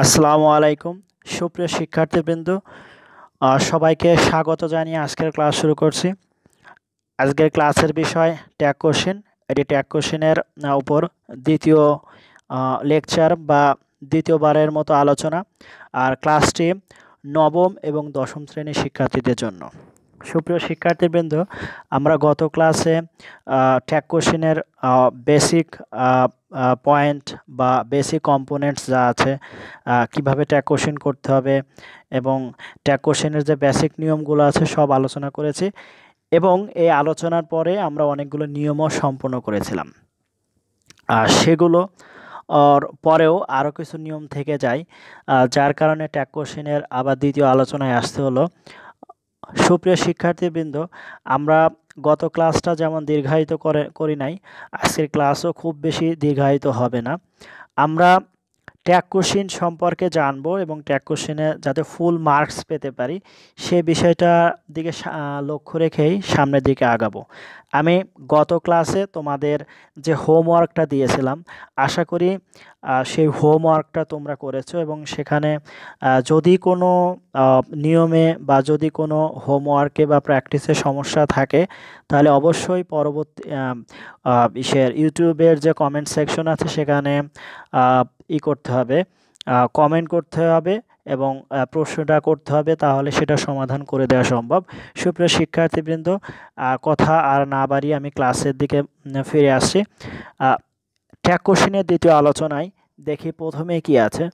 আসসালামু আলাইকুম সুপ্রিয় শিক্ষার্থীবৃন্দ সবাইকে স্বাগত জানিয়ে আজকের ক্লাস শুরু করছি। আজকের ক্লাসের বিষয় ট্যাগ কোশ্চেন। এটি ট্যাগ কোশ্চেনের উপর দ্বিতীয় লেকচার বা দ্বিতীয়বারের মতো আলোচনা। আর ক্লাসটি নবম এবং দশম শ্রেণীর শিক্ষার্থীদের জন্য। সুপ্রিয় শিক্ষার্থীবৃন্দ, আমরা গত ক্লাসে ট্যাগ কোশ্চেনের বেসিক পয়েন্ট বা বেসিক কম্পোনেন্টস যা আছে, কিভাবে ট্যাগ কোশ্চেন করতে হবে এবং ট্যাগ কোশ্চেনের যে বেসিক নিয়মগুলো আছে সব আলোচনা করেছি এবং এই আলোচনার পরে আমরা অনেকগুলো নিয়মও সম্পন্ন করেছিলাম। সেগুলো পরেও আরও কিছু নিয়ম থেকে যায়, যার কারণে ট্যাগ কোশ্চেনের আবার দ্বিতীয় আলোচনায় আসতে হলো। সুপ্রিয় শিক্ষার্থীবৃন্দ, আমরা গত ক্লাসটা যেমন দীর্ঘায়িত করি নাই, আজকের ক্লাসও খুব বেশি দীর্ঘায়িত হবে না। আমরা ট্যাগ কোশ্চেন সম্পর্কে জানবো এবং ট্যাগ কোশ্চেনে যাতে ফুল মার্কস পেতে পারি সে বিষয়টা দিকে লক্ষ্য রেখেই সামনের দিকে আগাবো। আমি গত ক্লাসে তোমাদের যে হোমওয়ার্কটা দিয়েছিলাম, আশা করি সেই হোমওয়ার্কটা তোমরা করেছো এবং সেখানে যদি কোনো নিয়মে বা যদি কোনো হোমওয়ার্কে বা প্র্যাকটিসে সমস্যা থাকে তাহলে অবশ্যই পরবর্তী ইউটিউবের যে কমেন্ট সেকশন আছে সেখানে করতে হবে, কমেন্ট করতে হবে এবং প্রশ্নটা করতে হবে, তাহলে সেটা সমাধান করে দেওয়া সম্ভব। সুপ্রিয় শিক্ষার্থীবৃন্দ, কথা আর না বাড়িয়ে আমি ক্লাসের দিকে ফিরে আসছি। ট্যাগ কোশ্চেনের দ্বিতীয় আলোচনায় দেখি প্রথমে কি আছে।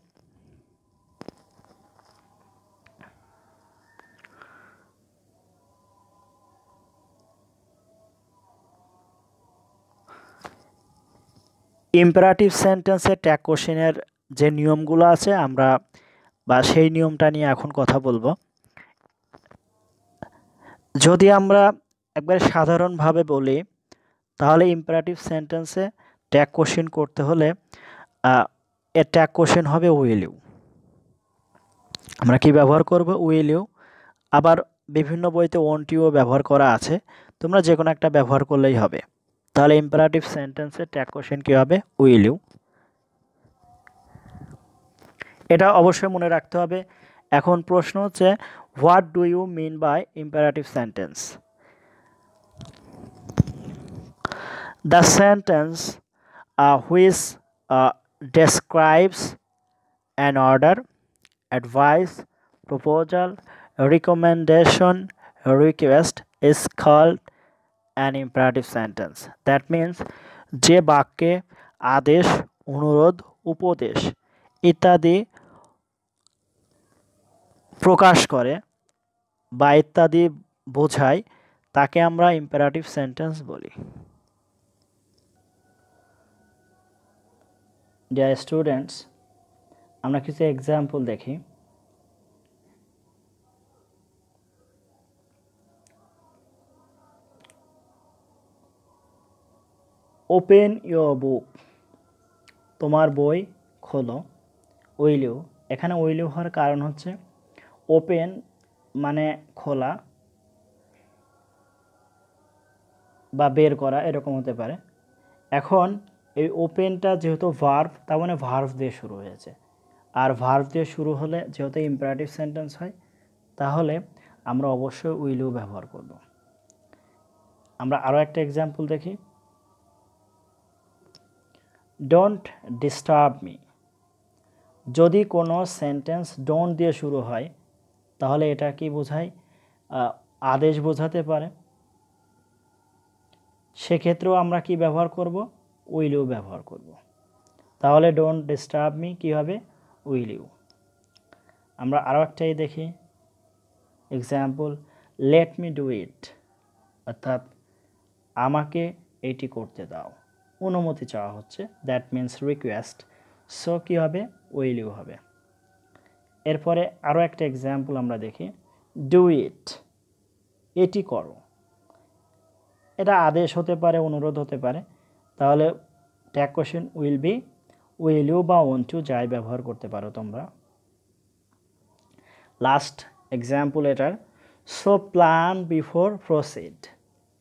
ইম্পারেটিভ সেন্টেন্সে ট্যাগ কোশ্চেনের যে নিয়মগুলো আছে আমরা বা সেই নিয়মটা নিয়ে এখন কথা বলবো। যদি আমরা একবার সাধারণভাবে বলি তাহলে ইম্পারেটিভ সেন্টেন্সে ট্যাগ কোশ্চেন করতে হলে এর ট্যাগ কোশ্চেন হবে উইল ইউ। আমরা কি ব্যবহার করব? Will you. আবার বিভিন্ন বইতে ওয়ন্ট ইউও ব্যবহার করা আছে, তোমরা যে কোনো একটা ব্যবহার করলেই হবে। তাহলে ইম্পারেটিভ সেন্টেন্সে ট্যাগ কোশ্চেন কী হবে? Will you. এটা অবশ্যই মনে রাখতে হবে। এখন প্রশ্ন হচ্ছে, what do you mean by imperative sentence? The sentence which describes an order, advice, proposal, recommendation, request is called an imperative sentence. That means যে বাক্যে আদেশ, অনুরোধ, উপদেশ ইত্যাদি প্রকাশ করে বা ইত্যাদি বোঝায় তাকে আমরা ইম্পারেটিভ সেন্টেন্স বলি। ডিয়ার স্টুডেন্টস, আমরা কিছু এক্সাম্পল দেখি। ওপেন ইয়োর বুক, তোমার বই খোলো। উইল ইউ, এখানে উইল ইউ হওয়ার কারণ হচ্ছে ওপেন মানে খোলা বা বের করা, এরকম হতে পারে। এখন এই ওপেনটা যেহেতু ভার্ব, তার মানে ভার্ব দিয়ে শুরু হয়েছে, আর ভার্ব দিয়ে শুরু হলে যেহেতু ইম্পারেটিভ সেন্টেন্স হয় তাহলে আমরা অবশ্যই উইল ইউ ব্যবহার করব। আমরা আরও একটা এক্সাম্পল দেখি। ডোন্ট ডিস্টার্ব মি, যদি কোনো সেন্টেন্স ডোন্ট দিয়ে শুরু হয় তাহলে এটা কি বোঝায়? আদেশ বোঝাতে পারে। সেক্ষেত্রেও আমরা কি ব্যবহার করব? উইল ইউ ব্যবহার করব। তাহলে ডোন্ট ডিস্টার্ব মি কী হবে? Will you. আমরা আরও একটাই দেখি example, let me do it, অর্থাৎ আমাকে এটি করতে দাও, অনুমতি চাওয়া হচ্ছে, দ্যাট মিন্স রিকোয়েস্ট। সো কী হবে? উইল ইউ হবে। এরপরে আরও একটা এক্সাম্পল আমরা দেখি, ডু ইট, এটি করো। এটা আদেশ হতে পারে, অনুরোধ হতে পারে, তাহলে tag question will be will you বা ওয়ান্ট টু যাই ব্যবহার করতে পারো তোমরা। লাস্ট এক্সাম্পল এটার, সো প্ল্যান বিফোর প্রসিড,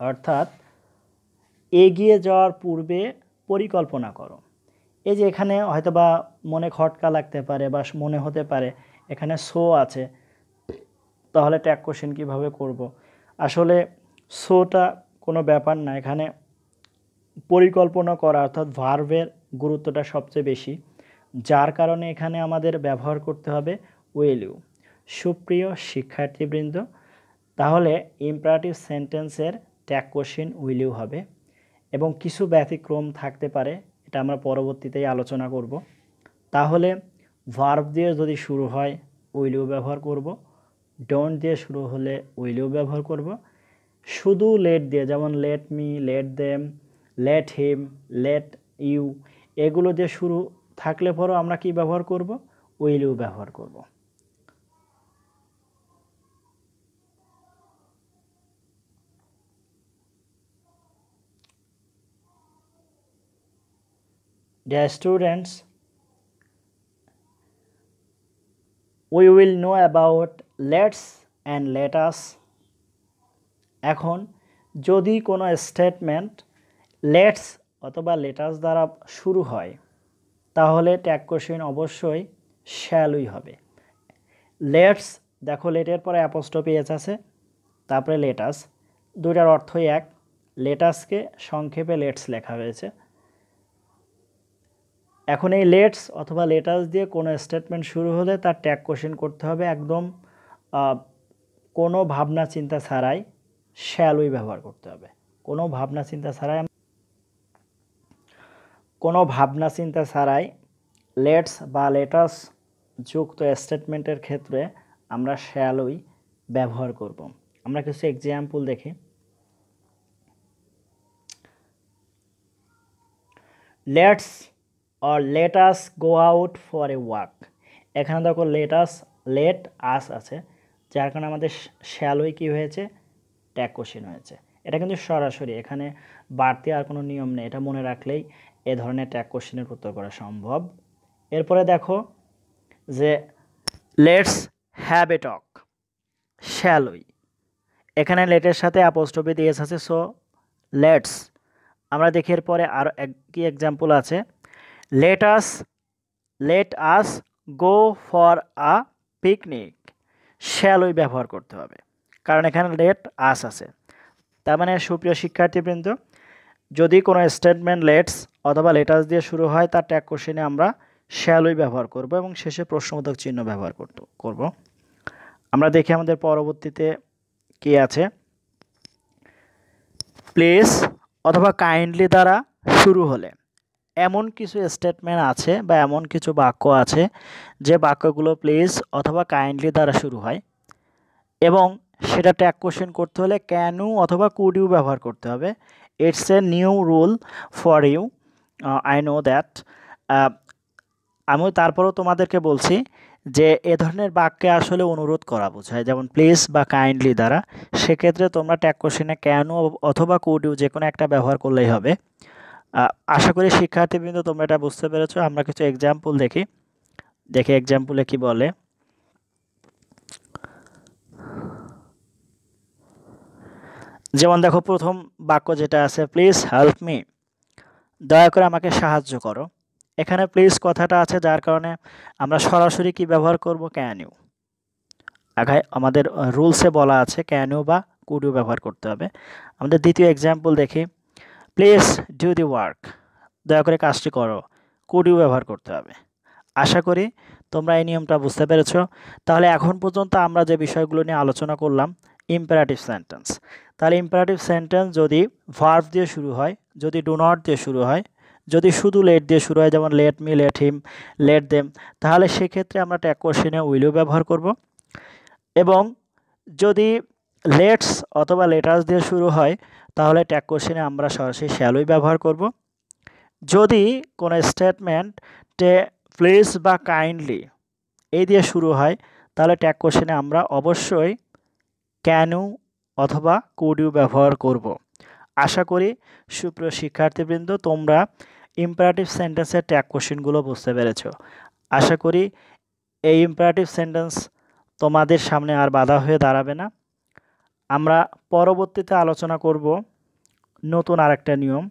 অর্থাৎ এগিয়ে যাওয়ার পূর্বে পরিকল্পনা করো। এই যে এখানে হয়তোবা মনে খটকা লাগতে পারে বা মনে হতে পারে এখানে সো আছে, তাহলে ট্যাগ কোশ্চেন কিভাবে করব। আসলে সোটা কোনো ব্যাপার না, এখানে পরিকল্পনা করা অর্থাৎ ভার্বের গুরুত্বটা সবচেয়ে বেশি, যার কারণে এখানে আমাদের ব্যবহার করতে হবে উইল ইউ। সুপ্রিয় শিক্ষার্থীবৃন্দ, তাহলে ইম্পারেটিভ সেন্টেন্সের ট্যাগ কোশ্চেন উইল ইউ হবে এবং কিছু ব্যতিক্রম থাকতে পারে, এটা আমরা পরবর্তীতেই আলোচনা করব। তাহলে ভার্ব দিয়ে যদি শুরু হয় উইল ইউ ব্যবহার করব, ডোন্ট দিয়ে শুরু হলে উইল ইউ ব্যবহার করব, শুধু লেট দিয়ে যেমন let me, let them, let him, let you এগুলো দিয়ে শুরু থাকলে পরেও আমরা কি ব্যবহার করব, উইল ইউ ব্যবহার করব। Dear students, we will know about let's and let us. এখন যদি কোনো স্টেটমেন্ট লেটস অথবা লেটাস দ্বারা শুরু হয় তাহলে ট্যাগ কোশ্চেন অবশ্যই শ্যালই হবে। লেটস, দেখো লেটের পরে অ্যাপোস্ট্রফি এস আছে, তারপরে লেটাস, দুইটার অর্থই এক। লেটাসকে সংক্ষেপে লেটস লেখা হয়েছে। এখন এই লেটস অথবা লেটাস দিয়ে কোনো স্টেটমেন্ট শুরু হলে তার ট্যাগ কোশ্চেন করতে হবে একদম কোনো ভাবনা চিন্তা ছাড়াই, শ্যালই ব্যবহার করতে হবে। কোনো ভাবনা চিন্তা ছাড়াই লেটস বা লেটাস যুক্ত স্টেটমেন্টের ক্ষেত্রে আমরা শ্যালই ব্যবহার করব। আমরা কিছু এক্সাম্পল দেখি। Let's or let us go out for a walk, এখানে দেখো লেট আস আছে, যার কারণে আমাদের শ্যালই কি হয়েছে, ট্যাগ কোশ্চেন হয়েছে। এটা কিন্তু সরাসরি, এখানে বাড়তি আর কোনো নিয়ম নেই, এটা মনে রাখলেই এ ধরনের ট্যাগ কোশ্চেনের উত্তর করা সম্ভব। এরপরে দেখো যে লেটস হ্যাভ এ টক, শ্যালই, এখানে লেটের সাথে অ্যাপোস্ট্রফি দিয়ে আছে, সো লেটস। আমরা দেখি এরপরে আর কি এক্সাম্পল আছে, let us go for a picnic, শ্যালই ব্যবহার করতে হবে কারণ এখানে লেট আস আছে। তার মানে সুপ্রিয় শিক্ষার্থীবৃন্দ, যদি কোনো স্টেটমেন্ট লেটস অথবা লেটাস দিয়ে শুরু হয় তার ট্যাগ কোশ্চেনে আমরা শ্যালই ব্যবহার করব এবং শেষে প্রশ্নবোধক চিহ্ন ব্যবহার করব। আমরা দেখি আমাদের পরবর্তীতে কি আছে, প্লিজ অথবা কাইন্ডলি দ্বারা শুরু হলে এমন কিছু স্টেটমেন্ট আছে বা এমন কিছু বাক্য আছে যে বাক্যগুলো প্লিজ অথবা কাইন্ডলি দ্বারা শুরু হয় এবং সেটা ট্যাগ কোশ্চেন করতে হলে ক্যান ইউ অথবা কুড ইউ ব্যবহার করতে হবে। It's a new rule for you, I know that. আমি তারপরেও তোমাদেরকে বলছি যে এ ধরনের বাক্যে আসলে অনুরোধ করা বোঝায়, যেমন প্লিজ বা কাইন্ডলি দ্বারা, সেক্ষেত্রে তোমরা ট্যাগ কোশ্চেনে ক্যান ইউ অথবা কুড ইউ যে কোনো একটা ব্যবহার করলেই হবে। আশা করি শিক্ষার্থীবৃন্দ তোমরা এটা বুঝতে পেরেছো। আমরা কিছু এক্সাম্পল দেখি এক্সাম্পলে কি বলে। যেমন দেখো প্রথম বাক্য যেটা আছে, প্লিজ হেল্প মি, দয়া করে আমাকে সাহায্য করো। এখানে প্লিজ কথাটা আছে, যার কারণে আমরা সরাসরি কি ব্যবহার করব, ক্যান ইউ। আমাদের রুলসে বলা আছে ক্যান ইউ বা কুড ইউ ব্যবহার করতে হবে। আমাদের দ্বিতীয় এক্সাম্পল দেখি, প্লিজ ডু দি ওয়ার্ক, দয়া করে কাজটি করো, কুড ইউ ব্যবহার করতে হবে। আশা করি তোমরা এই নিয়মটা বুঝতে পেরেছো। তাহলে এখন পর্যন্ত আমরা যে বিষয়গুলো নিয়ে আলোচনা করলাম, ইম্পারেটিভ সেন্টেন্স, তাহলে ইম্পারেটিভ সেন্টেন্স যদি ভার্ব দিয়ে শুরু হয়, যদি ডু নট দিয়ে শুরু হয়, যদি শুধু লেট দিয়ে শুরু হয় যেমন let me, late him, let them, তাহলে সেক্ষেত্রে আমরা ট্যাগ কোশ্চেনে উইল ইউ ব্যবহার করব। এবং যদি লেটস অথবা লেটাস দিয়ে শুরু হয় তাহলে ট্যাগ কোশ্চেনে আমরা সরাসরি শ্যালই ব্যবহার করব। যদি কোনো স্টেটমেন্টে প্লিজ বা কাইন্ডলি এই দিয়ে শুরু হয় তাহলে ট্যাগ কোশ্চেনে আমরা অবশ্যই ক্যান ইউ অথবা কুড ইউ ব্যবহার করব। আশা করি সুপ্রিয় শিক্ষার্থীবৃন্দ তোমরা ইম্পারেটিভ সেন্টেন্সের ট্যাগ কোশ্চেনগুলো বুঝতে পেরেছো। আশা করি এই ইম্পারেটিভ সেন্টেন্স তোমাদের সামনে আর বাধা হয়ে দাঁড়াবে না। আমরা পরবর্তীতে আলোচনা করব নতুন আরেকটা নিয়ম।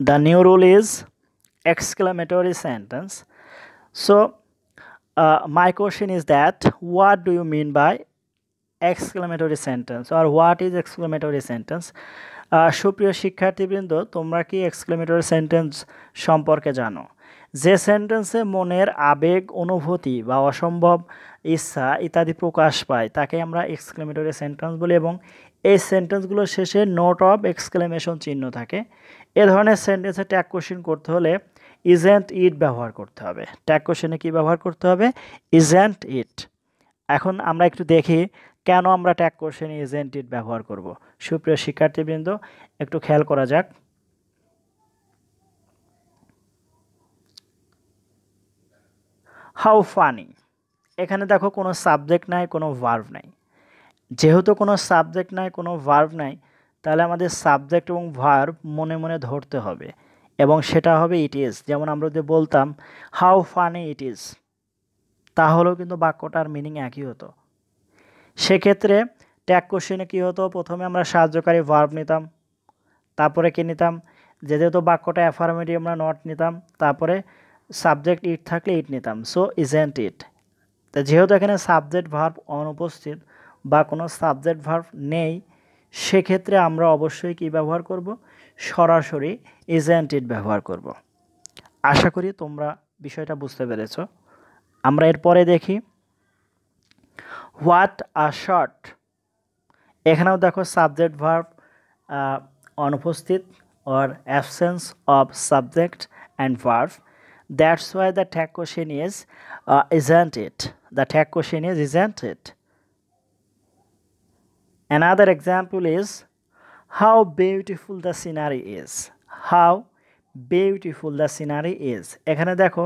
The new rule is exclamatory sentence. So my question is that what do you mean by exclamatory sentence or what is exclamatory sentence? সুপ্রিয় শিক্ষার্থীবৃন্দ, তোমরা কি এক্সক্লেমেটরি সেন্টেন্স সম্পর্কে জানো? যে সেন্টেন্সে মনের আবেগ, অনুভূতি বা অসম্ভব ইচ্ছা ইত্যাদি প্রকাশ পায় তাকে আমরা এক্সক্লেমেটরি সেন্টেন্স বলি এবং এই সেন্টেন্সগুলোর শেষে নোট অফ এক্সক্লেমেশন চিহ্ন থাকে। এ ধরনের সেন্টেন্সে ট্যাগ কোশ্চেন করতে হলে ইজেন্ট ইট ব্যবহার করতে হবে। ট্যাগ কোশ্চেনে কি ব্যবহার করতে হবে? Isn't it. এখন আমরা একটু দেখি কেন আমরা ট্যাগ কোশ্চেনে ইজেন্ট ইট ব্যবহার করব। সুপ্রিয় শিক্ষার্থীবৃন্দ, একটু খেয়াল করা যাক। হাউ ফানি, এখানে দেখো কোনো সাবজেক্ট নাই, কোনো ভার্ব নাই। যেহেতু কোনো সাবজেক্ট নাই, কোনো ভার্ব নাই, তাহলে আমাদের সাবজেক্ট এবং ভার্ব মনে মনে ধরতে হবে এবং সেটা হবে ইট ইজ। যেমন আমরা যদি বলতাম হাউ ফানি ইট ইজ, তাহলেও কিন্তু বাক্যটার মিনিং একই হতো। সেক্ষেত্রে ট্যাগ কোশ্চেনে কী হতো? প্রথমে আমরা সাহায্যকারী ভার্ব নিতাম, তারপরে কি নিতাম? যেহেতু বাক্যটা অ্যাফার্মেটিভ আমরা নট নিতাম, তারপরে সাবজেক্ট ইট থাকলে ইট নিতাম। So isn't it. তা যেহেতু এখানে সাবজেক্ট ভার্ব অনুপস্থিত বা কোনো সাবজেক্ট ভার্ব নেই, সেক্ষেত্রে আমরা অবশ্যই কি ব্যবহার করব? সরাসরি ইজেন্ট ইট ব্যবহার করব। আশা করি তোমরা বিষয়টা বুঝতে পেরেছ। আমরা এরপরে দেখি হোয়াট আ শর্ট। এখানেও দেখো সাবজেক্ট ভার্ব অনুপস্থিত or absence of subject and verb. That's why the tag question is isn't it. The tag question is isn't it. Another example is how beautiful the scenery is. How beautiful the scenery is. এখানে দেখো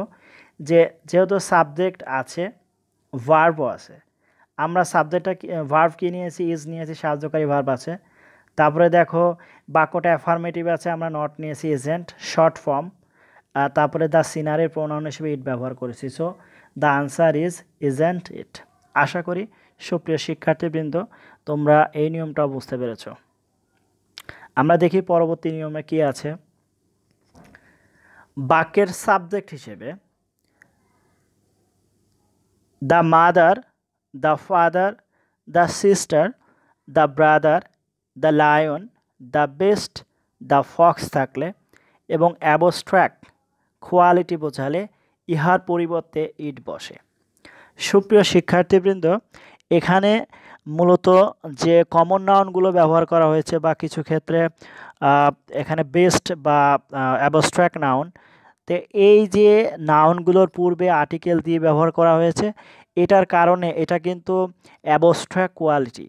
যে যেহেতু subject আছে, ভার্বও আছে। আমরা সাবজেক্টটা verb কি নিয়েছি? ইজ নিয়েছি, সাহায্যকারী ভার্ব আছে। তারপরে দেখো বাক্যটা অ্যাফার্মেটিভ আছে, আমরা নট নিয়েছি ইজেন্ট, শর্ট ফর্ম। তারপরে দ্য সিনারির প্রোনাউন হিসেবে ইট ব্যবহার করেছি। So the answer is isn't it. আশা করি সুপ্রিয় শিক্ষার্থীবৃন্দ তোমরা এই নিয়মটাও বুঝতে পেরেছ। আমরা দেখি পরবর্তী নিয়মে কি আছে। বাক্যের সাবজেক্ট হিসেবে the mother, the father, the sister, the brother, the lion, the best, the Fox থাকলে এবং অ্যাবস্ট্রাক্ট কোয়ালিটি বোঝালে ইহার পরিবর্তে ইট বসে। সুপ্রিয় শিক্ষার্থীবৃন্দ, এখানে মূলত যে কমন নাউনগুলো ব্যবহার করা হয়েছে বা কিছু ক্ষেত্রে এখানে বেস্ট বা অ্যাবস্ট্রাক্ট নাউন, তো এই যে নাউনগুলোর পূর্বে আর্টিকেল দিয়ে ব্যবহার করা হয়েছে, এটার কারণে এটা কিন্তু অ্যাবস্ট্রাক্ট কোয়ালিটি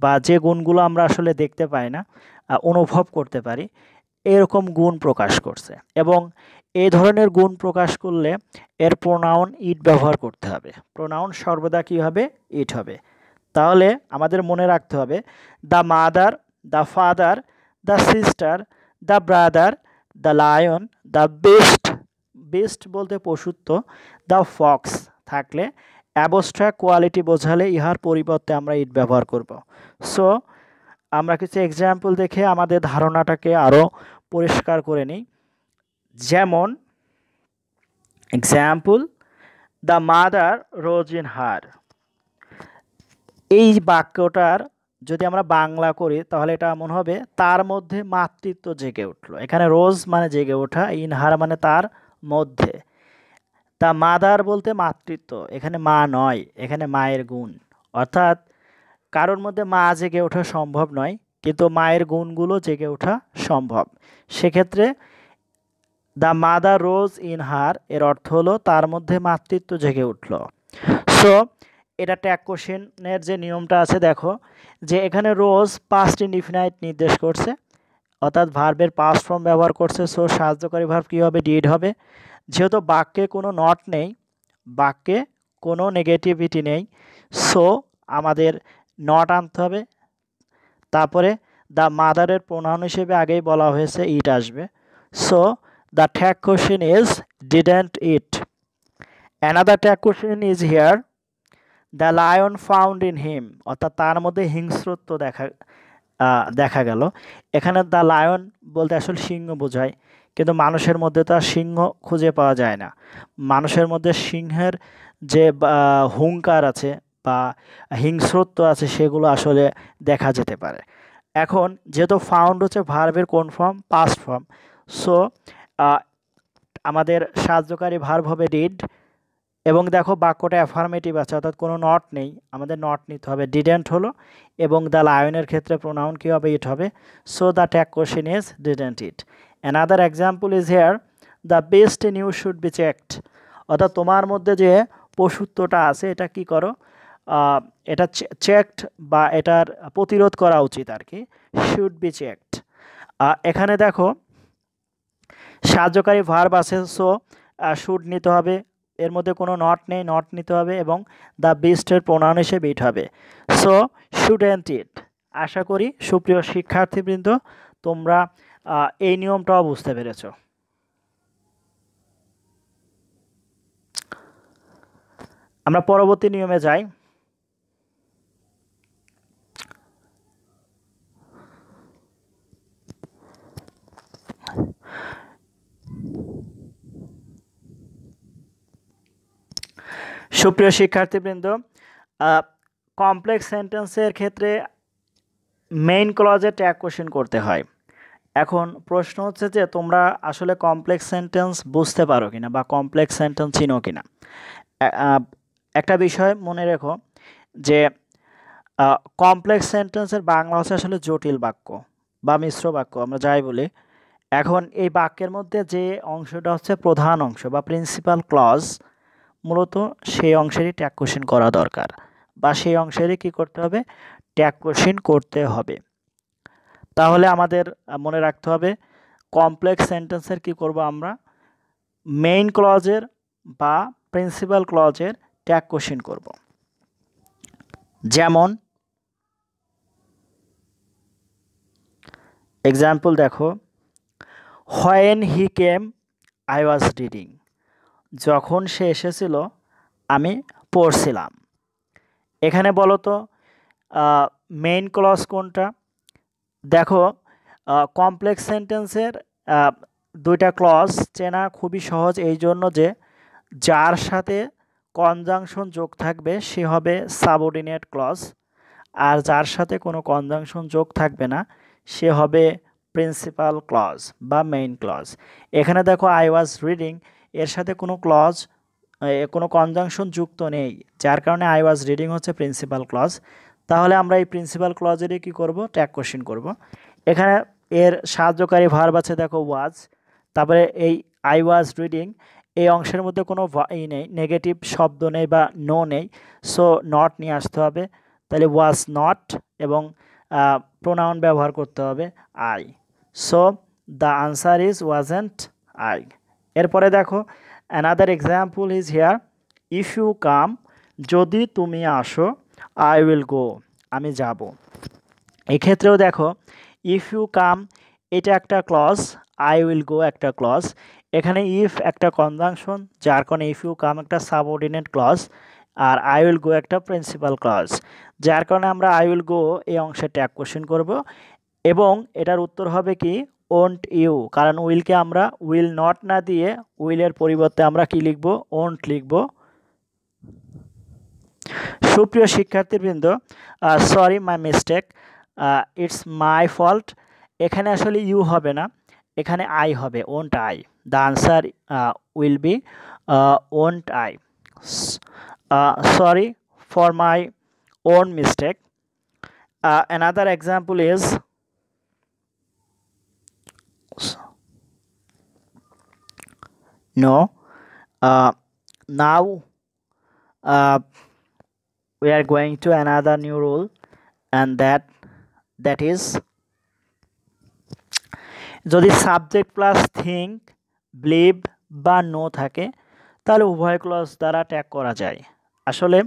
বা যে গুণগুলো আমরা আসলে দেখতে পাই না, অনুভব করতে পারি, এরকম গুণ প্রকাশ করছে। এবং এই ধরনের গুণ প্রকাশ করলে এর প্রোনাউন ইট ব্যবহার করতে হবে। প্রোনাউন সর্বদা কী হবে? ইট হবে। তাহলে আমাদের মনে রাখতে হবে the mother, the father, the sister, the brother, the lion, the best, best বলতে পশুত্ব, দ্য ফক্স থাকলে অ্যাবস্ট্রাক্ট কোয়ালিটি বোঝালে ইহার পরিবর্তে আমরা ইট ব্যবহার করব। সো আমরা কিছু এক্সাম্পল দেখে আমাদের ধারণাটাকে আরও পরিষ্কার করে নিই। যেমন example, the mother rose in her. এই বাক্যটার যদি আমরা বাংলা করি তাহলে এটা এমন হবে তার মধ্যে মাতৃত্ব জেগে উঠল। এখানে রোজ মানে জেগে ওঠা, ইন হার মানে তার মধ্যে। দ্য মাদার বলতে মাতৃত্ব, এখানে মা নয়, এখানে মায়ের গুণ। অর্থাৎ কারোর মধ্যে মা জেগে ওঠা সম্ভব নয়, কিন্তু মায়ের গুণগুলো জেগে ওঠা সম্ভব। সেক্ষেত্রে the mother rose in her এর অর্থ হলো তার মধ্যে মাতৃত্ব জেগে উঠল। সো এটা ট্যাগ কোশ্চেনের যে নিয়মটা আছে দেখো, যে এখানে রোজ পাস্ট ইনডিফিনাইট নির্দেশ করছে, অর্থাৎ ভার্বের পাস্ট ফর্ম ব্যবহার করছে। সো সাহায্যকারী ভার্ব কী হবে? ডিড হবে। যেহেতু বাক্যে কোনো নট নেই, বাক্যে কোনো নেগেটিভিটি নেই, সো আমাদের নট আনতে হবে। তারপরে দ্য মাদারের প্রোনাউন হিসেবে আগেই বলা হয়েছে ইট আসবে। So the tag question is didn't it. Another tag question is here, the lion found in him, অর্থাৎ তার মধ্যে হিংস্রত্ব দেখা দেখা গেল। এখানে দ্য লায়ন বলতে আসলে সিংহ বোঝায়, কিন্তু মানুষের মধ্যে তো আর সিংহ খুঁজে পাওয়া যায় না। মানুষের মধ্যে সিংহের যে হুঙ্কার আছে বা হিংস্রত্ব আছে সেগুলো আসলে দেখা যেতে পারে। এখন যেহেতু ফাউন্ড হচ্ছে ভার্বের কোন ফর্ম? Past form. সো আমাদের সাহায্যকারী ভার্ব হবে ডিড, এবং দেখো বাক্যটা অ্যাফার্মেটিভ আছে, অর্থাৎ কোনো নট নেই, আমাদের নট নিতে হবে। ডিডেন্ট হলো, এবং দ্য লায়নের ক্ষেত্রে প্রোনাউন কী হবে? ইট হবে। So the tag question is didn't it. Another example is here, the best in you should be checked. অর্থাৎ তোমার মধ্যে যে পশুত্বটা আছে এটা কি করো? এটা চেকড বা এটার প্রতিরোধ করা উচিত আর কি। Should be checked. এখানে দেখো সাহায্যকারী ভার্ব আছে, সো শুড নিতে হবে, এর মধ্যে কোনো নট নেই, নট নিতে হবে, এবং দ্য বেস্টের প্রোনাউন হিসেবে ইট হবে। সো শুডেন্ট ইট। আশা করি সুপ্রিয় শিক্ষার্থীবৃন্দ তোমরা এই নিয়মটাও বুঝতে পেরেছ। আমরা পরবর্তী নিয়মে যাই। সুপ্রিয় শিক্ষার্থীবৃন্দ, কমপ্লেক্স সেন্টেন্সের ক্ষেত্রে মেইন ক্লজে ট্যাগ কোশ্চেন করতে হয়। এখন প্রশ্ন হচ্ছে যে তোমরা আসলে কমপ্লেক্স সেন্টেন্স বুঝতে পারো কিনা বা কমপ্লেক্স সেন্টেন্স চিনো কিনা। একটা বিষয় মনে রেখো যে কমপ্লেক্স সেন্টেন্সের বাংলা হচ্ছে আসলে জটিল বাক্য বা মিশ্র বাক্য, আমরা যাই বলি। এখন এই বাক্যের মধ্যে যে অংশটা হচ্ছে প্রধান অংশ বা প্রিন্সিপাল ক্লজ, মূলত সেই অংশেরই ট্যাগ কোশ্চেন করা দরকার, বা সেই অংশেরই কী করতে হবে? ট্যাগ কোশ্চেন করতে হবে। তাহলে আমাদের মনে রাখতে হবে কমপ্লেক্স সেন্টেন্সের কি করব আমরা? মেইন ক্লজের বা প্রিন্সিপাল ক্লজের ট্যাগ কোশ্চেন করব। যেমন এক্সাম্পল দেখো, when he came I was reading. যখন সে এসেছিল আমি পড়ছিলাম। এখানে বলো তো মেইন ক্লজ কোনটা? দেখো কমপ্লেক্স সেন্টেন্সের দুইটা ক্লজ চেনা খুবই সহজ, এই জন্য যে যার সাথে কনজাংশন যোগ থাকবে সে হবে সাবঅর্ডিনেট ক্লজ, আর যার সাথে কোনো কনজাংশন যোগ থাকবে না সে হবে প্রিন্সিপাল ক্লজ বা মেইন ক্লজ। এখানে দেখো আই ওয়াজ রিডিং, এর সাথে কোনো ক্লজ কোনো কনজাংশন যুক্ত নেই, যার কারণে আই ওয়াজ রিডিং হচ্ছে প্রিন্সিপাল ক্লজ। তাহলে আমরা এই প্রিন্সিপাল ক্লজেরই কী করব? ট্যাগ কোশ্চেন করব। এখানে এর সাহায্যকারী ভার্ব আছে দেখো ওয়াজ, তারপরে এই আই ওয়াজ রিডিং এই অংশের মধ্যে কোনো নেই, নেগেটিভ শব্দ নেই বা নো নেই, সো নট নিয়ে আসতে হবে। তাহলে ওয়াজ নট, এবং প্রোনাউন ব্যবহার করতে হবে I. So the answer is wasn't I. এরপরে দেখো another example is here, if you come, যদি তুমি আসো, আই উইল গো, আমি যাব। এক্ষেত্রেও দেখো ইফ ইউ কাম এটা একটা ক্লজ, আই উইল গো একটা ক্লজ। এখানে ইফ একটা কনজাংশন, যার কারণে ইফ ইউ কাম একটা সাবঅর্ডিনেট ক্লজ, আর আই উইল গো একটা প্রিন্সিপাল ক্লজ, যার কারণে আমরা আই উইল গো এই অংশে ট্যাগ কোশ্চেন করব। এবং এটার উত্তর হবে কি? ওন্ট ইউ, কারণ উইলকে আমরা উইল নট না দিয়ে উইলের পরিবর্তে আমরা কি লিখব? ওন্ট লিখব। সুপ্রিয় শিক্ষার্থীবৃন্দ, sorry my mistake, it's my fault. এখানে আসলে ইউ হবে না, এখানে আই হবে, won't I. The answer will be won't I. Sorry for my own mistake. Another example is no. Now we are going to another new rule, and that is যদি subject plus think, believe বা no থাকে তাহলে উভয় clause দ্বারা tag করা যায়। আসলে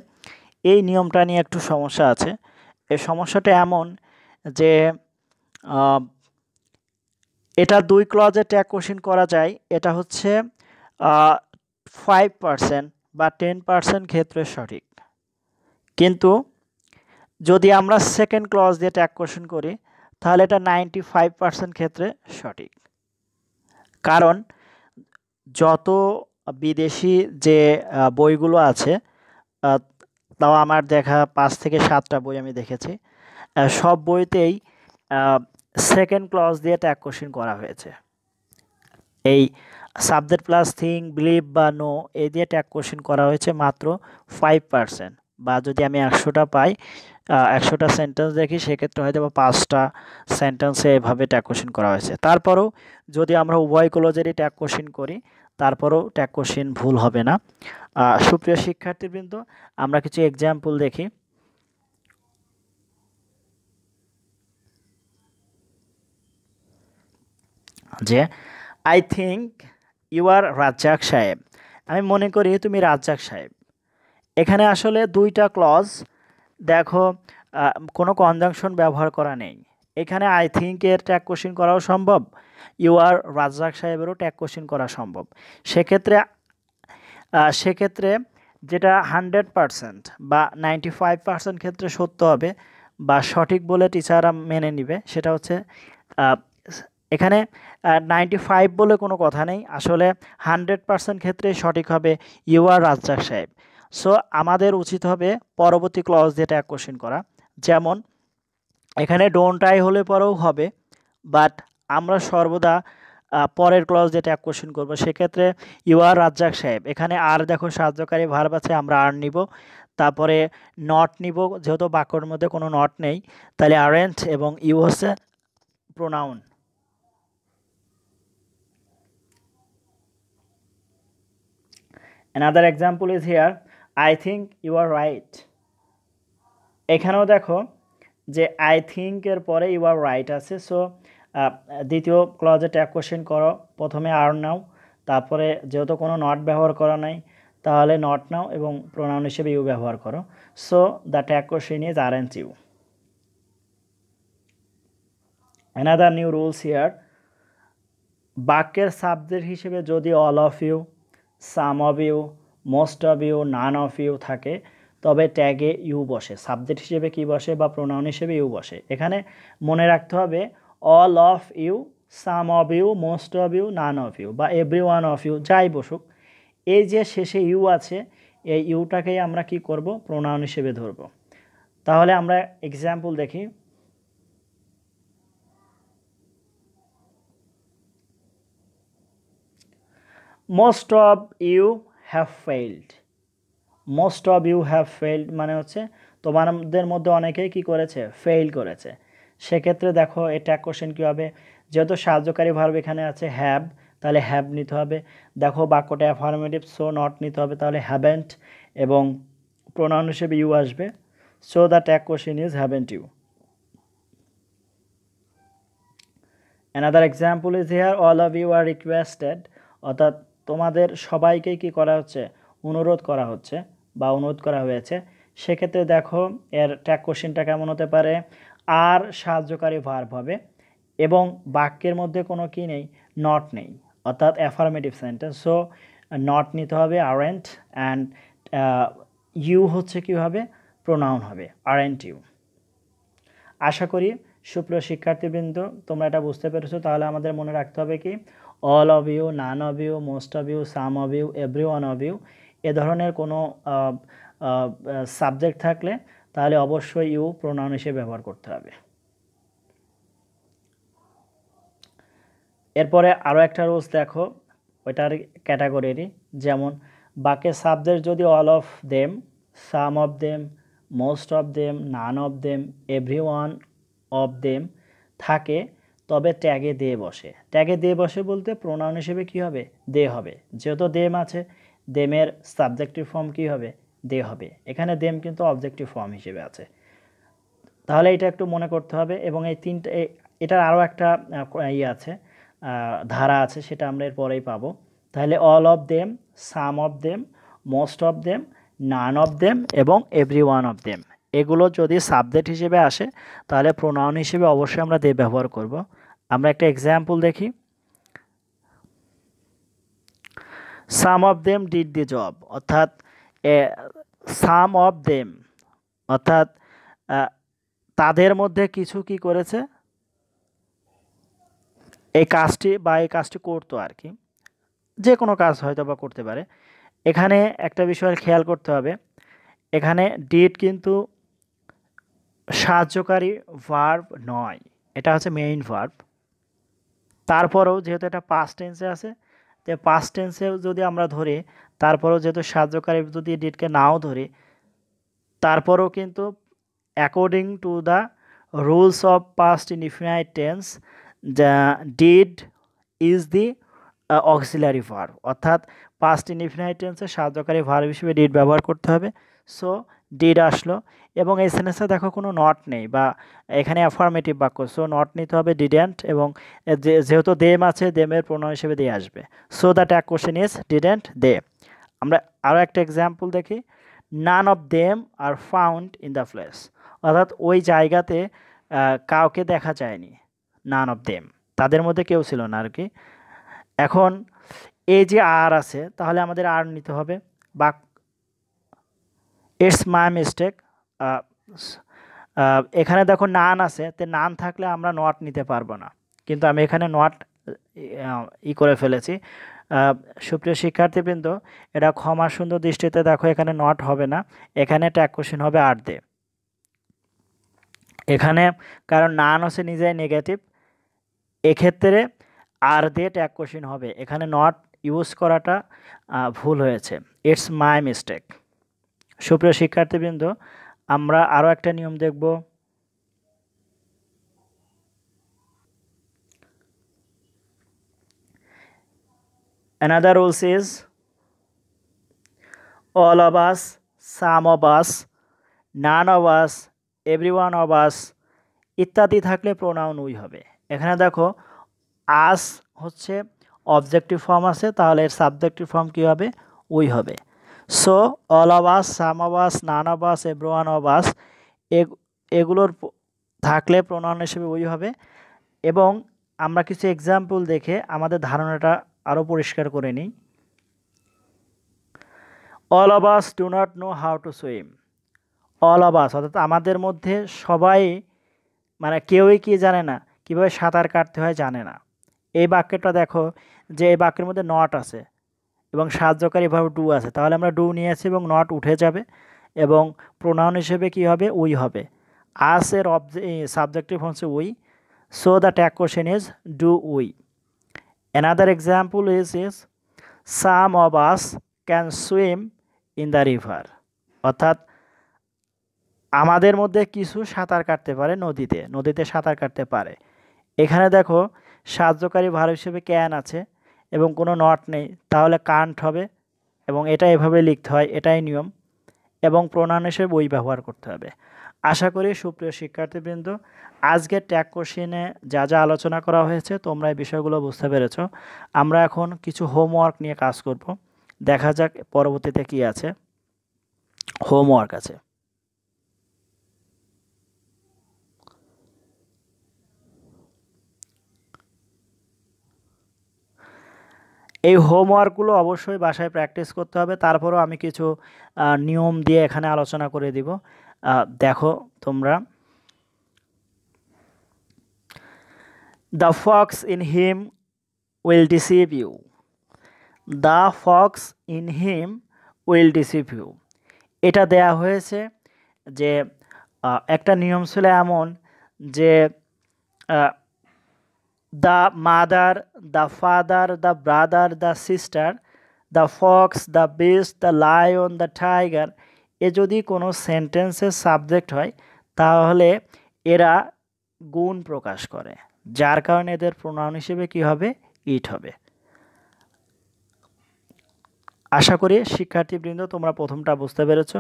এই নিয়মটা নিয়ে একটু সমস্যা আছে। এই সমস্যাটা এমন যে এটা দুই ক্লজে ট্যাগ কোশ্চেন করা যায়, এটা হচ্ছে 5% বা 10% ক্ষেত্রে সঠিক। কিন্তু যদি আমরা সেকেন্ড ক্লজ দিয়ে ট্যাগ কোশ্চেন করি তাহলে এটা 95% ক্ষেত্রে সঠিক। কারণ যত বিদেশি যে বইগুলো আছে, তাও আমার দেখা 5 থেকে 7টা বই আমি দেখেছি, সব বইতেই সেকেন্ড ক্লজ দিয়ে ট্যাগ কোশ্চেন করা হয়েছে। এই সাবজেক্ট প্লাস থিং, বিলিভ বা নো এই দিয়ে ট্যাগ কোশ্চেন করা হয়েছে মাত্র 5%। বা যদি আমি 100টা পাই, 100টা সেন্টেন্স দেখি, সেক্ষেত্রে হয়তো বা 5টা সেন্টেন্সে এভাবে ট্যাগ কোশ্চেন করা হয়েছে। তারপরেও যদি আমরা উভয় ক্লজেরই ট্যাগ কোশ্চেন করি, তারপরেও ট্যাগ কোশ্চেন ভুল হবে না। সুপ্রিয় শিক্ষার্থীবৃন্দ, আমরা কিছু এক্সাম্পল দেখি। যে I think you are Razzak Saheb, আমি মনে করি তুমি রাজ্জাক সাহেব। এখানে আসলে দুইটা ক্লজ, দেখো কোনো কনজাংশন ব্যবহার করা নেই। এখানে আই থিঙ্কের ট্যাগ কোশ্চেন করাও সম্ভব, ইউ আর রাজ্জাক সাহেবেরও ট্যাগ কোশ্চেন করা সম্ভব। সেক্ষেত্রে যেটা 100% বা 95% ক্ষেত্রে সত্য হবে বা সঠিক বলে টিচাররা মেনে নিবে, সেটা হচ্ছে এখানে 95 বলে কোনো কথা নেই, আসলে 100% ক্ষেত্রে সঠিক হবে ইউ আর রাজ্জাক সাহেব। সো আমাদের উচিত হবে পরবর্তী ক্লজ দিয়ে ট্যাগ কোশ্চেন করা। যেমন এখানে ডোন্ট আই হলে পরেও হবে, বাট আমরা সর্বদা পরের ক্লজ দিয়ে ট্যাগ কোশ্চেন করবো। সেক্ষেত্রে ইউ আর রাজ্জাক সাহেব, এখানে আর দেখো সাহায্যকারী ভার্ব আছে, আমরা আর নিব, তারপরে নট নিব, যেহেতু বাক্যের মধ্যে কোনো নট নেই, তাহলে আরেন্ট, এবং ইউ হচ্ছে pronoun. Another example is here, I think you are right. এখানেও দেখো যে আই থিঙ্ক এর পরে ইউ আর রাইট আছে। সো দ্বিতীয় ক্লজে ট্যাগ কোশ্চেন করো, প্রথমে আর নাও, তারপরে যেহেতু কোনো নট ব্যবহার করা নাই তাহলে নট নাও এবং প্রোনাউন হিসেবে ইউ ব্যবহার করো। So the tag question is aren't you. Another new rules here, বাক্যের সাবজেক্ট হিসেবে যদি all of you, some of you, most of you, none of you থাকে, তবে ট্যাগে ইউ বসে। সাবজেক্ট হিসেবে কি বসে বা প্রোনাউন হিসেবে ইউ বসে। এখানে মনে রাখতে হবে all of you, some of you, most of you, none of you বা এভরি ওয়ান অফ ইউ, যাই বসুক, এই যে শেষে ইউ আছে, এই ইউটাকেই আমরা কি করব, প্রোনাউন হিসেবে ধরব। তাহলে আমরা এক্সাম্পল দেখি। Most of you have failed. Most of you have failed মানে হচ্ছে তোমাদের মধ্যে অনেকেই কি করেছে, ফেইল করেছে। সেক্ষেত্রে দেখো এই ট্যাগ কোশ্চেন কী হবে, যেহেতু সাহায্যকারী ভার্ব এখানে আছে হ্যাভ, তাহলে হ্যাভ নিতে হবে। দেখো বাক্যটা অ্যাফার্মেটিভ, সো নট নিতে হবে, তাহলে হ্যাভেন্ট, এবং প্রোনাউন হিসেবে ইউ আসবে। So the tag question is haven't you. Another example is here, all of you are requested, অর্থাৎ তোমাদের সবাইকেই কি করা হচ্ছে, অনুরোধ করা হচ্ছে বা অনুরোধ করা হয়েছে। সেক্ষেত্রে দেখো এর ট্যাগ কোশ্চেনটা কেমন হতে পারে, আর সাহায্যকারী ভার্ব হবে এবং বাক্যের মধ্যে কোনো কি নেই, নট নেই, অর্থাৎ অ্যাফার্মেটিভ সেন্টেন্স। সো নট নিতে হবে আরেন্ট, অ্যান্ড ইউ হচ্ছে কি হবে, প্রোনাউন হবে আরেন্ট ইউ। আশা করি সুপ্রিয় শিক্ষার্থীবৃন্দ তোমরা এটা বুঝতে পেরেছো। তাহলে আমাদের মনে রাখতে হবে কি, all of you, none of you, most of you, some of you, every one of you, এ ধরনের কোনো সাবজেক্ট থাকলে তাহলে অবশ্যই ইউ প্রোনাউন হিসেবে ব্যবহার করতে হবে। এরপরে আরও একটা রুলস দেখো, ওইটার ক্যাটাগরিরই, যেমন বাক্যের সাবজেক্ট যদি all of them, some of them, most of them, naan of them, every one of them থাকে, তবে ট্যাগে দে বসে। ট্যাগে দে বসে বলতে প্রোনাউন হিসেবে কি হবে, দে হবে। যেহেতু দেম আছে, দেমের সাবজেক্টিভ ফর্ম কি হবে, দে হবে। এখানে দেম কিন্তু অবজেক্টিভ ফর্ম হিসেবে আছে, তাহলে এটা একটু মনে করতে হবে। এবং এই তিনটা, এটার আরও একটা ইয়ে আছে, ধারা আছে, সেটা আমরা এর পরেই পাবো। তাহলে all of them, some of them, most of them, naan of them এবং এভরি ওয়ান অফ দেম, এগুলো যদি সাবজেক্ট হিসেবে আসে তাহলে প্রোনাউন হিসেবে অবশ্যই আমরা দে ব্যবহার করব। আমরা একটা এক্সাম্পল দেখি। Some of them did the job, অর্থাৎ সাম অফ দেম অর্থাৎ তাদের মধ্যে কিছু কি করেছে, এই কাজটি বা এই কাজটি করতো আর কি, যে কোনো কাজ হয়তো বা করতে পারে। এখানে একটা বিষয় খেয়াল করতে হবে, এখানে ডিড কিন্তু সাহায্যকারী ভার্ব নয়, এটা হচ্ছে মেইন ভার্ব। তারপরেও যেহেতু এটা পাস্ট টেন্সে আছে, তো পাস্ট টেন্সেও যদি আমরা ধরি, তারপরেও যেহেতু সাহায্যকারী যদি ডিডকে নাও ধরি, তারপরেও কিন্তু according to the rules of past indefinite tense, the did is the auxiliary verb, অর্থাৎ পাস্ট ইনডিফিনাইট টেন্সে সাহায্যকারী ভার্ব হিসেবে ডিড ব্যবহার করতে হবে। সো ডিড আসলো, এবং এই সেন্টেন্সে দেখো কোনো নট নেই, বা এখানে অ্যাফার্মেটিভ বাক্য, সো নট নিতে হবে ডিডেন্ট, এবং যেহেতু দেম আছে, দেমের প্রোনাউন হিসেবে দিয়ে আসবে। So the tag question is didn't they. আমরা আরও একটা এক্সাম্পল দেখি, none of them are found in the place, অর্থাৎ ওই জায়গাতে কাউকে দেখা যায়নি। নান অফ দেম, তাদের মধ্যে কেউ ছিল না আর কি। এখন এই যে আর আছে, তাহলে আমাদের আর নিতে হবে, বা ইটস মাই মিস্টেক। এখানে দেখো নান আছে, তো নান থাকলে আমরা নট নিতে পারবো না, কিন্তু আমি এখানে নট করে ফেলেছি। সুপ্রিয় শিক্ষার্থীবৃন্দ, এটা ক্ষমা সুন্দর দৃষ্টিতে দেখো, এখানে নট হবে না, এখানে ট্যাগ কোশ্চেন হবে আর দে। এখানে কারণ নান হচ্ছে নিজেই নেগেটিভ, এক্ষেত্রে আর দে ট্যাগ কোশ্চেন হবে, এখানে নট ইউজ করাটা ভুল হয়েছে, ইটস মাই মিস্টেক। সুপ্রিয় শিক্ষার্থীবৃন্দ, আমরা আরও একটা নিয়ম দেখব। Another rules is all of us, some of us, none of us, every one of us ইত্যাদি থাকলে প্রোনাউন উই হবে। এখানে দেখো আস হচ্ছে অবজেক্টিভ ফর্ম আছে, তাহলে এর সাবজেক্টিভ ফর্ম কী হবে? উই হবে। So all of us, some of us, none of us, every one of us এগুলোর থাকলে প্রোনাউন হিসেবে উই হবে। এবং আমরা কিছু এক্সাম্পল দেখে আমাদের ধারণাটা আরও পরিষ্কার করে নিই। All of us do not know how to swim. All of আস অর্থাৎ আমাদের মধ্যে সবাই, মানে কেউই কি জানে না কীভাবে সাঁতার কাটতে হয়, জানে না। এই বাক্যটা দেখো যে এই বাক্যের মধ্যে নট আছে এবং সাহায্যকারী ভার্ব ডু আছে, তাহলে আমরা ডু নিয়ে আসি এবং নট উঠে যাবে, এবং প্রোনাউন হিসেবে কি হবে? উই হবে। আস এর সাবজেক্টিভ হচ্ছে we, so the tag question is do we. Another example is some of us can swim in the river, অর্থাৎ আমাদের মধ্যে কিছু সাঁতার কাটতে পারে নদীতে, নদীতে সাঁতার কাটতে পারে। এখানে দেখো সাহায্যকারী ভার্ব হিসেবে ক্যান আছে এবং কোনো নট নেই, তাহলে কান্ট হবে, এবং এটা এভাবে লিখতে হয়, এটাই নিয়ম, এবং প্রোনাউন হিসেবে উই ব্যবহার করতে হবে। আশা করি সুপ্রিয় শিক্ষার্থীবৃন্দ, আজকের ট্যাগ কোশ্চেনে যা যা আলোচনা করা হয়েছে তোমরা এই বিষয়গুলো বুঝতে পেরেছ। আমরা এখন কিছু হোমওয়ার্ক নিয়ে কাজ করব, দেখা যাক পরবর্তীতে কি আছে। হোমওয়ার্ক আছে, এই হোমওয়ার্কগুলো অবশ্যই বাসায় প্র্যাকটিস করতে হবে। তারপরেও আমি কিছু নিয়ম দিয়ে এখানে আলোচনা করে দিব, দেখো তোমরা। The fox in him will deceive you. The fox in him will deceive you, এটা দেয়া হয়েছে যে একটা নিয়ম ছিল এমন যে the mother, the father, the brother, the sister, the fox, the beast, the lion, the tiger, এ যদি কোনো সেন্টেন্সের সাবজেক্ট হয় তাহলে এরা গুণ প্রকাশ করে, যার কারণে এদের প্রোনাউন হিসেবে কি হবে? ইট হবে। আশা করি শিক্ষার্থীবৃন্দ তোমরা প্রথমটা বুঝতে পেরেছ।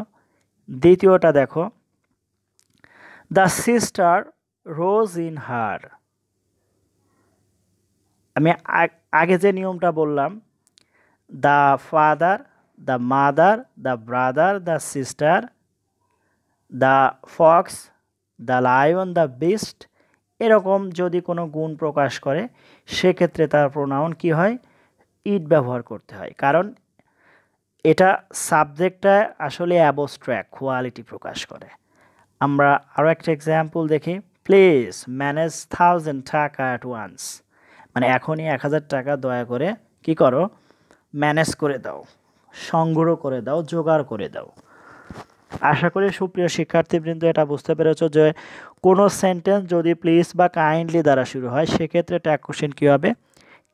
দ্বিতীয়টা দেখো, the sister rose in her. আমি আগে যে নিয়মটা বললাম, the father, the mother, the brother, the sister, the fox, the lion, the beast, এরকম যদি কোনো গুণ প্রকাশ করে সেক্ষেত্রে তার প্রোনাউন কি হয়? ইট ব্যবহার করতে হয়, কারণ এটা সাবজেক্টটা আসলে অ্যাবস্ট্র্যাক্ট, কোয়ালিটি প্রকাশ করে। আমরা আরও একটা এক্সাম্পল দেখি, প্লিজ ম্যানেজ 1000 টাকা অ্যাট ওয়ান্স। মানে এখনই 1000 টাকা দয়া করে কি করো, ম্যানেজ করে দাও, সংগ্রহ করে দাও, জোগাড় করে দাও। আশা করি সুপ্রিয় শিক্ষার্থীবৃন্দ এটা বুঝতে পেরেছো যে কোনো সেন্টেন্স যদি প্লিজ বা কাইন্ডলি দ্বারা শুরু হয় সেক্ষেত্রে ট্যাগ কোশ্চেন কী হবে,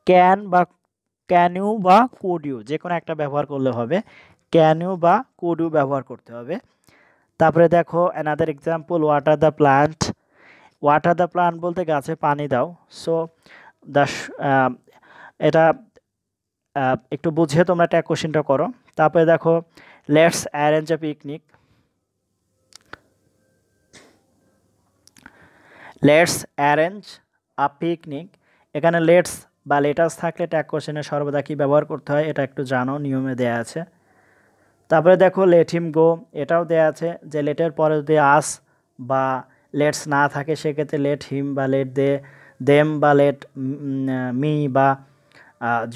ক্যান বা ক্যান ইউ বা কুড ইউ যে কোনো একটা ব্যবহার করলে হবে, ক্যান ইউ বা কুড ইউ ব্যবহার করতে হবে। তারপরে দেখো another example, water the plant. Water the plant বলতে গাছে পানি দাও। সো দ্য এটা একটু বুঝিয়ে তোমরা ট্যাগ কোশ্চেনটা করো। তারপরে দেখো let's arrange a picnic. Let's arrange a picnic, এখানে লেটস বা লেটাস থাকলে ট্যাগ কোশ্চেনে সর্বদা কী ব্যবহার করতে হয় এটা একটু জানো, নিয়মে দেয়া আছে। তারপরে দেখো লেট হিম গো, এটাও দেয়া আছে যে লেটের পরে যদি আস বা লেটস না থাকে সেক্ষেত্রে লেট হিম বা লেট দেম বা লেট মি বা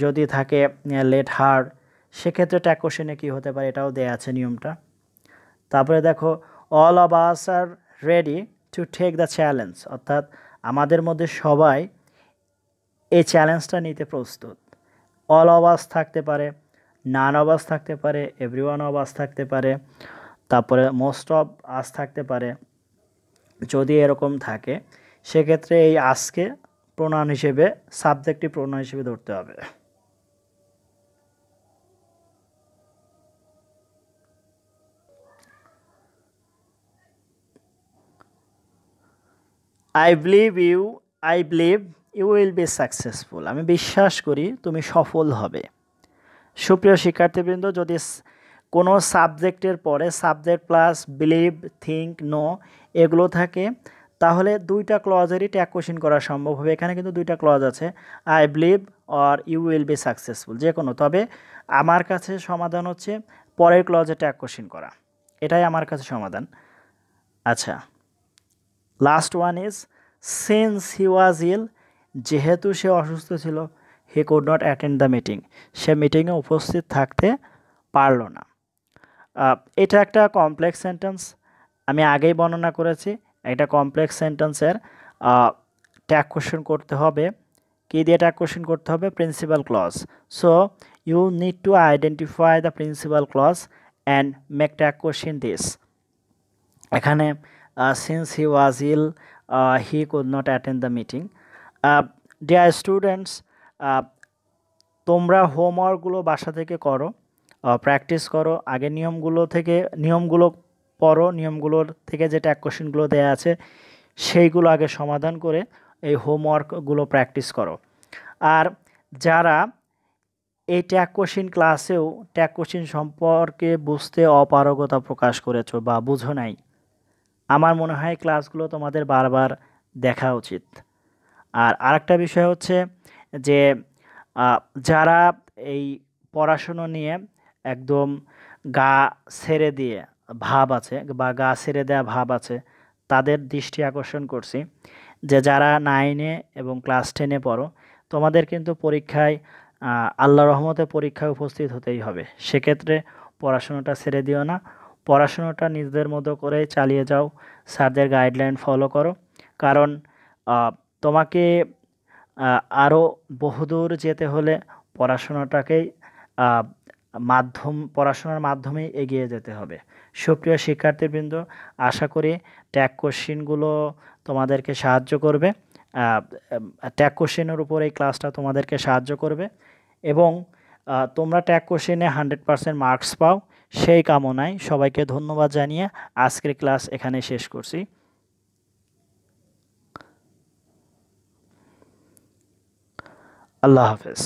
যদি থাকে লেট হার সেক্ষেত্রে ট্যাগ কোশ্চেনে কী হতে পারে এটাও দেয়া আছে নিয়মটা। তারপরে দেখো all of us are ready to take the challenge, অর্থাৎ আমাদের মধ্যে সবাই এই চ্যালেঞ্জটা নিতে প্রস্তুত। অল অফ আস থাকতে পারে, নান অফ আস থাকতে পারে, এভরিওয়ান অফ আস থাকতে পারে, তারপরে মোস্ট অফ আস থাকতে পারে। যদি এরকম থাকে সেক্ষেত্রে এই আসকে প্রোনাউন হিসেবে, সাবজেক্টিভ প্রোনাউন হিসেবে ধরতে হবে। I believe you will be successful, আমি বিশ্বাস করি তুমি সফল হবে। সুপ্রিয় শিক্ষার্থীবৃন্দ, যদি কোনো সাবজেক্টের পরে subject plus believe, think, know এগুলো থাকে তাহলে দুইটা ক্লজেরই ট্যাগ কোশ্চেন করা সম্ভব হবে। এখানে কিন্তু দুইটা ক্লজ আছে, I believe or you will be successful যে কোনো। তবে আমার কাছে সমাধান হচ্ছে পরের ক্লজে ট্যাগ কোশ্চেন করা, এটাই আমার কাছে সমাধান। আচ্ছা, last one is since he was ill, যেহেতু সে অসুস্থ ছিল, he could not attend the meeting, সে মিটিংয়ে উপস্থিত থাকতে পারল না। এটা একটা কমপ্লেক্স সেন্টেন্স, আমি আগেই বর্ণনা করেছি। একটা কমপ্লেক্স সেন্টেন্সের ট্যাগ কোশ্চেন করতে হবে, কী দিয়ে ট্যাগ কোশ্চেন করতে হবে, principal clause. So you need to identify the principal clause and make tag question this. এখানে since he was ill, he could not attend the meeting. Dear students, তোমরা হোমওয়ার্কগুলো বাসা থেকে করো, প্র্যাকটিস করো, আগে নিয়মগুলো পড়ো, নিয়মগুলোর থেকে যে ট্যাগ কোশ্চেনগুলো দেওয়া আছে সেইগুলো আগে সমাধান করে এই হোমওয়ার্কগুলো প্র্যাকটিস করো। আর যারা এই ট্যাগ কোশ্চেন ক্লাসেও ট্যাগ কোশ্চেন সম্পর্কে বুঝতে অপারগতা প্রকাশ করেছো বা বুঝো নাই, আমার মনে হয় ক্লাসগুলো তোমাদের বারবার দেখা উচিত। আর আরেকটা বিষয় হচ্ছে যে যারা এই পড়াশুনো নিয়ে একদম গা ছেড়ে দিয়ে ভাব আছে বা গা ছেড়ে দেওয়া ভাব আছে তাদের দৃষ্টি আকর্ষণ করছি যে যারা 9-এ এবং ক্লাস 10-এ পড়ো, তোমাদের কিন্তু পরীক্ষায় আল্লাহর রহমতে পরীক্ষায় উপস্থিত হতেই হবে। সেক্ষেত্রে পড়াশোনাটা ছেড়ে দিও না, পড়াশোনাটা নিজেদের মতো করে চালিয়ে যাও, স্যারদের গাইডলাইন ফলো করো। কারণ তোমাকে আরও বহুদূর যেতে হলে পড়াশোনাটাকেই পড়াশোনার মাধ্যমেই এগিয়ে যেতে হবে। সুপ্রিয় শিক্ষার্থীবৃন্দ, আশা করি ট্যাগ কোশ্চেনগুলো তোমাদেরকে সাহায্য করবে, ট্যাগ কোশ্চেনের উপর এই ক্লাসটা তোমাদেরকে সাহায্য করবে এবং তোমরা ট্যাগ কোশ্চেনে 100% মার্কস পাও, সেই কামনায় সবাইকে ধন্যবাদ জানিয়ে আজকের ক্লাস এখানে শেষ করছি। আল্লাহ হাফেজ।